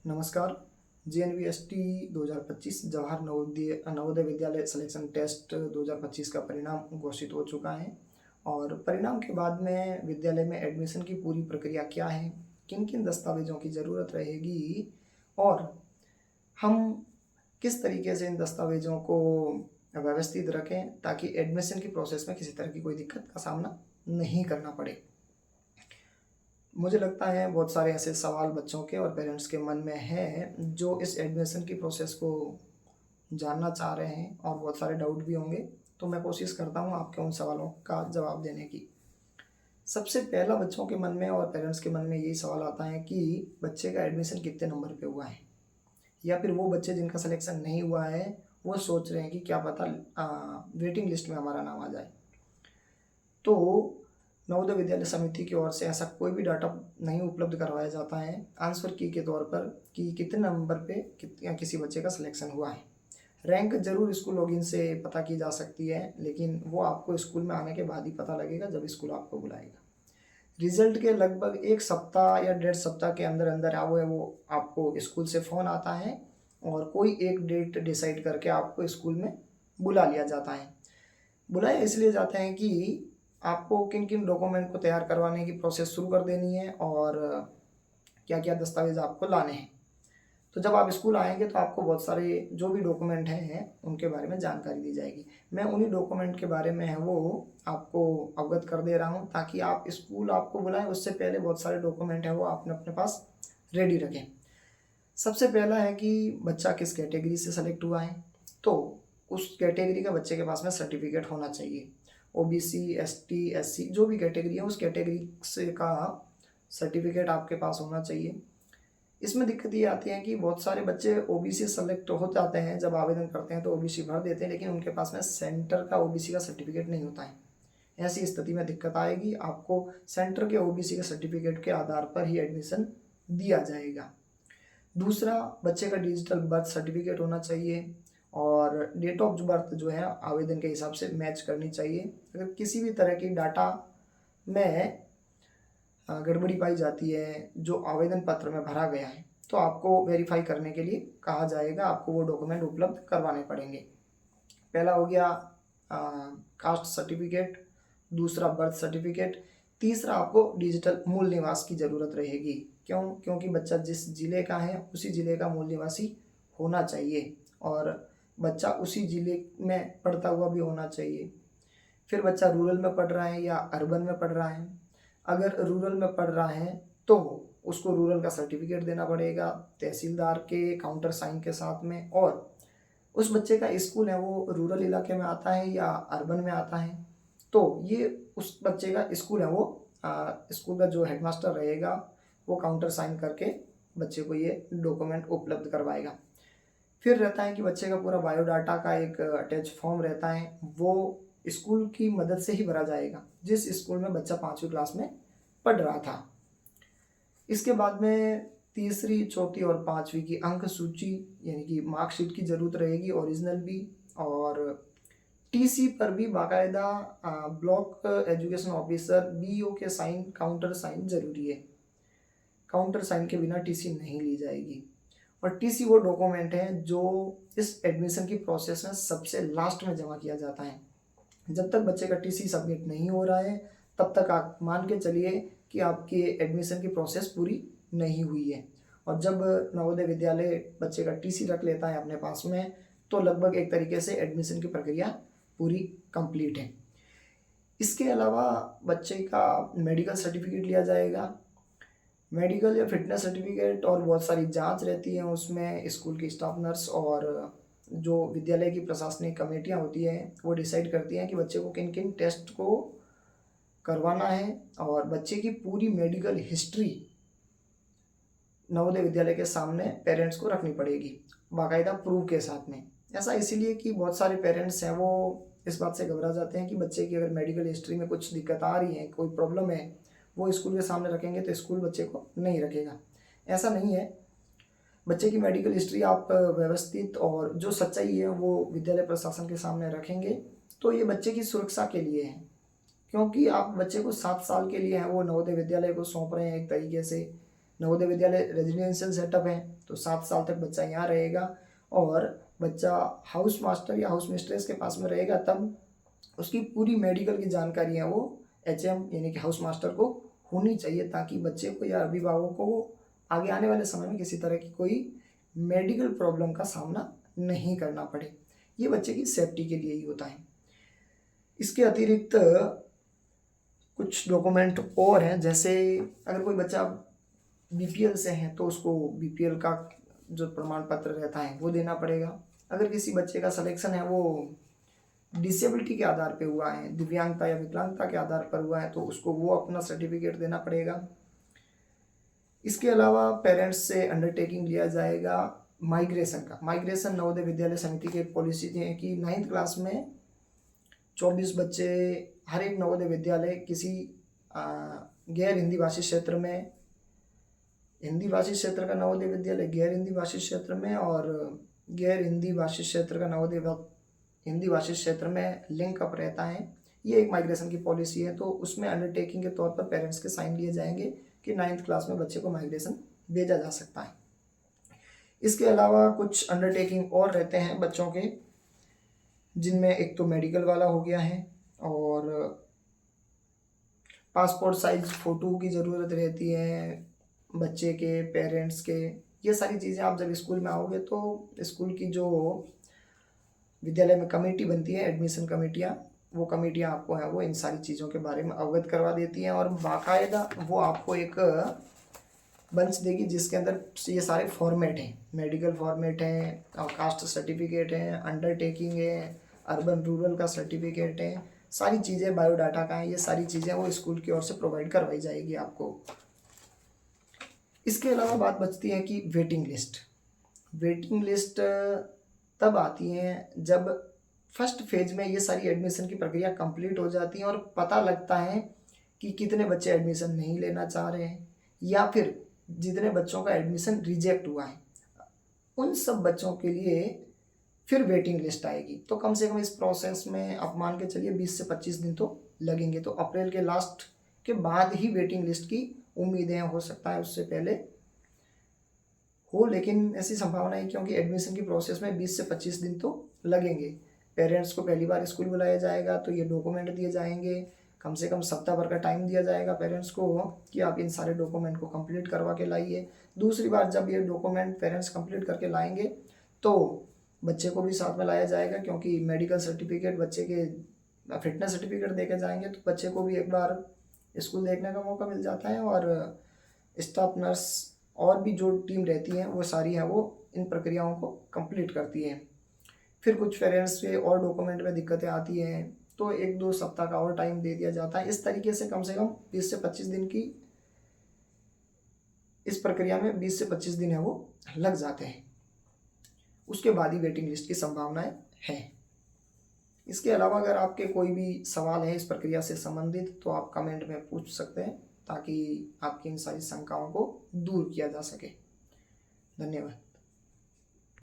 नमस्कार। JNVST 2025 Jawahar Navodaya Vidyalaya selection test 2025 का परिणाम घोषित हो चुका है और परिणाम के बाद में विद्यालय में एडमिशन की पूरी प्रक्रिया क्या है, किन किन दस्तावेज़ों की ज़रूरत रहेगी और हम किस तरीके से इन दस्तावेज़ों को व्यवस्थित रखें ताकि एडमिशन की प्रोसेस में किसी तरह की कोई दिक्कत का सामना नहीं करना पड़े। मुझे लगता है बहुत सारे ऐसे सवाल बच्चों के और पेरेंट्स के मन में हैं जो इस एडमिशन की प्रोसेस को जानना चाह रहे हैं और बहुत सारे डाउट भी होंगे, तो मैं कोशिश करता हूँ आपके उन सवालों का जवाब देने की। सबसे पहला बच्चों के मन में और पेरेंट्स के मन में यही सवाल आता है कि बच्चे का एडमिशन कितने नंबर पे हुआ है, या फिर वो बच्चे जिनका सिलेक्शन नहीं हुआ है वो सोच रहे हैं कि क्या पता वेटिंग लिस्ट में हमारा नाम आ जाए। तो नवोदय विद्यालय समिति की ओर से ऐसा कोई भी डाटा नहीं उपलब्ध करवाया जाता है आंसर की के तौर पर कि कितने नंबर पे किसी बच्चे का सिलेक्शन हुआ है। रैंक जरूर स्कूल लॉगिन से पता की जा सकती है, लेकिन वो आपको स्कूल में आने के बाद ही पता लगेगा जब स्कूल आपको बुलाएगा। रिजल्ट के लगभग 1 सप्ताह या 1.5 सप्ताह के अंदर अंदर वो आपको स्कूल से फ़ोन आता है और कोई एक डेट डिसाइड करके आपको स्कूल में बुला लिया जाता है। बुलाया इसलिए जाते हैं कि आपको किन किन डॉक्यूमेंट को तैयार करवाने की प्रोसेस शुरू कर देनी है और क्या क्या दस्तावेज़ आपको लाने हैं। तो जब आप स्कूल आएंगे तो आपको बहुत सारे जो भी डॉक्यूमेंट हैं उनके बारे में जानकारी दी जाएगी। मैं उन्हीं डॉक्यूमेंट के बारे में है वो आपको अवगत कर दे रहा हूँ ताकि आप स्कूल आपको बुलाएं उससे पहले बहुत सारे डॉक्यूमेंट हैं वो आपने अपने पास रेडी रखें। सबसे पहला है कि बच्चा किस कैटेगरी से सेलेक्ट हुआ है, तो उस कैटेगरी का बच्चे के पास में सर्टिफिकेट होना चाहिए। OBC ST SC जो भी कैटेगरी है उस कैटेगरी से का सर्टिफिकेट आपके पास होना चाहिए। इसमें दिक्कत ये आती है कि बहुत सारे बच्चे OBC सेलेक्ट हो जाते हैं, जब आवेदन करते हैं तो OBC भर देते हैं, लेकिन उनके पास में सेंटर का OBC का सर्टिफिकेट नहीं होता है। ऐसी स्थिति में दिक्कत आएगी, आपको सेंटर के OBC के सर्टिफिकेट के आधार पर ही एडमिशन दिया जाएगा। दूसरा, बच्चे का डिजिटल बर्थ सर्टिफिकेट होना चाहिए और डेट ऑफ बर्थ जो है आवेदन के हिसाब से मैच करनी चाहिए। अगर किसी भी तरह की डाटा में गड़बड़ी पाई जाती है जो आवेदन पत्र में भरा गया है तो आपको वेरीफाई करने के लिए कहा जाएगा, आपको वो डॉक्यूमेंट उपलब्ध करवाने पड़ेंगे। पहला हो गया कास्ट सर्टिफिकेट, दूसरा बर्थ सर्टिफिकेट, तीसरा आपको डिजिटल मूल निवास की ज़रूरत रहेगी। क्योंकि बच्चा जिस ज़िले का है उसी ज़िले का मूल निवासी होना चाहिए और बच्चा उसी ज़िले में पढ़ता हुआ भी होना चाहिए। फिर बच्चा रूरल में पढ़ रहा है या अर्बन में पढ़ रहा है। अगर रूरल में पढ़ रहा है तो उसको रूरल का सर्टिफिकेट देना पड़ेगा तहसीलदार के काउंटर साइन के साथ में, और उस बच्चे का स्कूल है वो रूरल इलाके में आता है या अर्बन में आता है तो ये उस बच्चे का स्कूल है वो स्कूल का जो हेडमास्टर रहेगा वो काउंटर साइन करके बच्चे को ये डॉक्यूमेंट उपलब्ध करवाएगा। फिर रहता है कि बच्चे का पूरा बायोडाटा का एक अटैच फॉर्म रहता है, वो स्कूल की मदद से ही भरा जाएगा जिस स्कूल में बच्चा 5वीं क्लास में पढ़ रहा था। इसके बाद में तीसरी, चौथी और 5वीं की अंक सूची यानी कि मार्कशीट की ज़रूरत रहेगी, ओरिजिनल भी, और TC पर भी बाकायदा ब्लॉक एजुकेशन ऑफिसर BO के साइन, काउंटर साइन जरूरी है। काउंटर साइन के बिना TC नहीं ली जाएगी। और TC वो डॉक्यूमेंट है जो इस एडमिशन की प्रोसेस में सबसे लास्ट में जमा किया जाता है। जब तक बच्चे का TC सबमिट नहीं हो रहा है तब तक आप मान के चलिए कि आपकी एडमिशन की प्रोसेस पूरी नहीं हुई है। और जब नवोदय विद्यालय बच्चे का TC रख लेता है अपने पास में तो लगभग एक तरीके से एडमिशन की प्रक्रिया पूरी कंप्लीट है। इसके अलावा बच्चे का मेडिकल सर्टिफिकेट लिया जाएगा। मेडिकल या फिटनेस सर्टिफिकेट और बहुत सारी जांच रहती है उसमें, स्कूल की स्टाफ नर्स और जो विद्यालय की प्रशासनिक कमेटियां होती हैं वो डिसाइड करती हैं कि बच्चे को किन किन टेस्ट को करवाना है, और बच्चे की पूरी मेडिकल हिस्ट्री नवोदय विद्यालय के सामने पेरेंट्स को रखनी पड़ेगी बाकायदा प्रूफ के साथ में। ऐसा इसीलिए कि बहुत सारे पेरेंट्स हैं वो इस बात से घबरा जाते हैं कि बच्चे की अगर मेडिकल हिस्ट्री में कुछ दिक्कत आ रही है, कोई प्रॉब्लम है, वो स्कूल के सामने रखेंगे तो स्कूल बच्चे को नहीं रखेगा। ऐसा नहीं है, बच्चे की मेडिकल हिस्ट्री आप व्यवस्थित और जो सच्चाई है वो विद्यालय प्रशासन के सामने रखेंगे तो ये बच्चे की सुरक्षा के लिए है। क्योंकि आप बच्चे को 7 साल के लिए है वो नवोदय विद्यालय को सौंप रहे हैं एक तरीके से, नवोदय विद्यालय रेजिडेंशियल सेटअप है तो 7 साल तक बच्चा यहाँ रहेगा, और बच्चा हाउस मास्टर या हाउस मिस्ट्रेस के पास में रहेगा तब उसकी पूरी मेडिकल की जानकारी है वो HM यानी कि हाउस मास्टर को होनी चाहिए, ताकि बच्चे को या अभिभावकों को आगे आने वाले समय में किसी तरह की कोई मेडिकल प्रॉब्लम का सामना नहीं करना पड़े। ये बच्चे की सेफ्टी के लिए ही होता है। इसके अतिरिक्त कुछ डॉक्यूमेंट और हैं, जैसे अगर कोई बच्चा BPL से है तो उसको BPL का जो प्रमाण पत्र रहता है वो देना पड़ेगा। अगर किसी बच्चे का सिलेक्शन है वो डिसेबिलिटी के आधार पे हुआ है, दिव्यांगता या विकलांगता के आधार पर हुआ है, तो उसको वो अपना सर्टिफिकेट देना पड़ेगा। इसके अलावा पेरेंट्स से अंडरटेकिंग लिया जाएगा माइग्रेशन का। माइग्रेशन नवोदय विद्यालय समिति की एक पॉलिसी है कि 9th क्लास में 24 बच्चे हर एक नवोदय विद्यालय किसी गैर हिंदी भाषी क्षेत्र में, हिंदी भाषी क्षेत्र का नवोदय विद्यालय गैर हिंदी भाषी क्षेत्र में, और गैर हिंदी भाषी क्षेत्र का नवोदय हिंदी भाषी क्षेत्र में लिंक अप रहता है। ये एक माइग्रेशन की पॉलिसी है, तो उसमें अंडरटेकिंग के तौर पर पेरेंट्स के साइन लिए जाएंगे कि 9th क्लास में बच्चे को माइग्रेशन भेजा जा सकता है। इसके अलावा कुछ अंडरटेकिंग और रहते हैं बच्चों के, जिनमें एक तो मेडिकल वाला हो गया है, और पासपोर्ट साइज फ़ोटो की ज़रूरत रहती है बच्चे के, पेरेंट्स के। ये सारी चीज़ें आप जब स्कूल में आओगे तो स्कूल की जो विद्यालय में कमेटी बनती है, एडमिशन कमेटियाँ, वो कमेटियाँ आपको है वो इन सारी चीज़ों के बारे में अवगत करवा देती हैं, और बाकायदा वो आपको एक बंच देगी जिसके अंदर ये सारे फॉर्मेट हैं, मेडिकल फॉर्मेट हैं, और कास्ट सर्टिफिकेट हैं, अंडरटेकिंग है, अर्बन रूरल का सर्टिफिकेट है, सारी चीज़ें बायोडाटा का है, ये सारी चीज़ें वो स्कूल की ओर से प्रोवाइड करवाई जाएगी आपको। इसके अलावा बात बचती है कि वेटिंग लिस्ट। वेटिंग लिस्ट तब आती है जब फर्स्ट फेज में ये सारी एडमिशन की प्रक्रिया कंप्लीट हो जाती है और पता लगता है कि कितने बच्चे एडमिशन नहीं लेना चाह रहे हैं, या फिर जितने बच्चों का एडमिशन रिजेक्ट हुआ है उन सब बच्चों के लिए फिर वेटिंग लिस्ट आएगी। तो कम से कम इस प्रोसेस में आप मान के चलिए 20 से 25 दिन तो लगेंगे, तो अप्रैल के लास्ट के बाद ही वेटिंग लिस्ट की उम्मीदें, हो सकता है उससे पहले हो, लेकिन ऐसी संभावना है क्योंकि एडमिशन की प्रोसेस में 20 से 25 दिन तो लगेंगे। पेरेंट्स को पहली बार स्कूल बुलाया जाएगा तो ये डॉक्यूमेंट दिए जाएंगे, कम से कम सप्ताह भर का टाइम दिया जाएगा पेरेंट्स को कि आप इन सारे डॉक्यूमेंट को कंप्लीट करवा के लाइए। दूसरी बार जब ये डॉक्यूमेंट पेरेंट्स कंप्लीट करके लाएंगे तो बच्चे को भी साथ में लाया जाएगा, क्योंकि मेडिकल सर्टिफिकेट, बच्चे के फिटनेस सर्टिफिकेट दे के जाएंगे तो बच्चे को भी एक बार स्कूल देखने का मौका मिल जाता है, और स्टाफ नर्स और भी जो टीम रहती है वो सारी है वो इन प्रक्रियाओं को कंप्लीट करती है। फिर कुछ पेरेंट्स के और डॉक्यूमेंट में दिक्कतें आती हैं तो 1-2 सप्ताह का और टाइम दे दिया जाता है। इस तरीके से कम 20 से 25 दिन की इस प्रक्रिया में 20 से 25 दिन है वो लग जाते हैं। उसके बाद ही वेटिंग लिस्ट की संभावनाएं हैं। इसके अलावा अगर आपके कोई भी सवाल है इस प्रक्रिया से संबंधित तो आप कमेंट में पूछ सकते हैं, ताकि आपकी इन सारी शंकाओं को दूर किया जा सके। धन्यवाद।